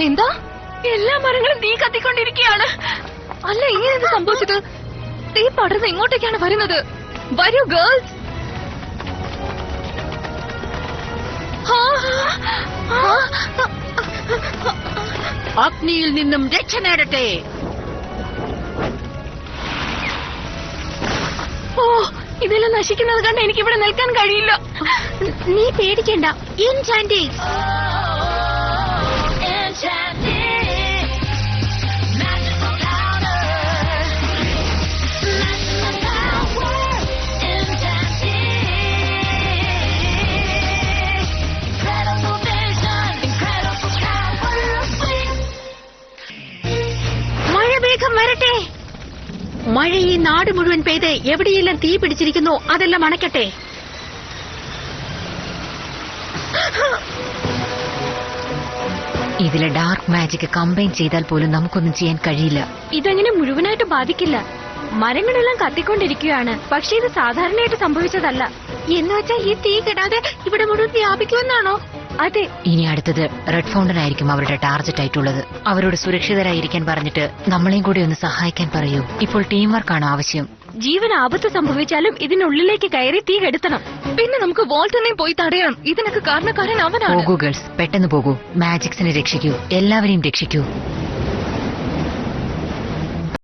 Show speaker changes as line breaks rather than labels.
എന്താ? എല്ലാ മരങ്ങളും തീ കത്തിക്കൊണ്ടിരിക്കുകയാണ്. അല്ല, ഇങ്ങനെ സംഭവിച്ചത്? തീ പടർന്ന് ഇങ്ങോട്ടേക്കാണ് വരുന്നത്. വരൂ ഗേൾസ്.
അഗ്നിയിൽ നിന്നും രക്ഷ നേടട്ടെ.
ഓ, ഇതെല്ലാം നശിക്കുന്നത് കണ്ട് എനിക്കിവിടെ നിൽക്കാൻ കഴിയില്ല.
നീ പേടിക്കണ്ട. എൻചാന്റിങ്. മഴ വേഗം വരട്ടെ. മഴ ഈ നാട് മുഴുവൻ പെയ്ത് എവിടെയെല്ലാം തീ പിടിച്ചിരിക്കുന്നു അതെല്ലാം അണയ്ക്കട്ടെ.
ഇതിലെ ഡാർക്ക് മാജിക് കമ്പൈൻ ചെയ്താൽ പോലും നമുക്കൊന്നും ചെയ്യാൻ കഴിയില്ല.
ഇതെങ്ങനെ മുഴുവനായിട്ട് ബാധിക്കില്ല. മരങ്ങളെല്ലാം കത്തിക്കൊണ്ടിരിക്കുകയാണ്. പക്ഷെ ഇത് സാധാരണയായിട്ട് സംഭവിച്ചതല്ല.
എന്നുവെച്ചാൽ ഈ തീ കെടാതെ ഇവിടെ മുഴുവൻ വ്യാപിക്കുമെന്നാണോ?
അതെ.
ഇനി അടുത്തത് റെഡ് ഫൗണ്ടൻ ആയിരിക്കും അവരുടെ ടാർഗറ്റ് ആയിട്ടുള്ളത്. അവരോട് സുരക്ഷിതരായിരിക്കാൻ പറഞ്ഞിട്ട് നമ്മളെയും കൂടി ഒന്ന് സഹായിക്കാൻ പറയൂ. ഇപ്പോൾ ടീം വർക്കാണ് ആവശ്യം.
ജീവൻ ആപത്ത് സംഭവിച്ചാലും ഇതിനുള്ളിലേക്ക് കയറി തീ കെടുത്തണം. പിന്നെ നമുക്ക് വോൾട്ടനെയും പോയി തടയണം. ഇതിനൊക്കെ കാരണക്കാരൻ അവനാണ്.
പോകൂ ഗേൾസ്, പെട്ടെന്ന് പോകൂ. മാജിക്സിനെ രക്ഷിക്കൂ. എല്ലാവരെയും രക്ഷിക്കൂ.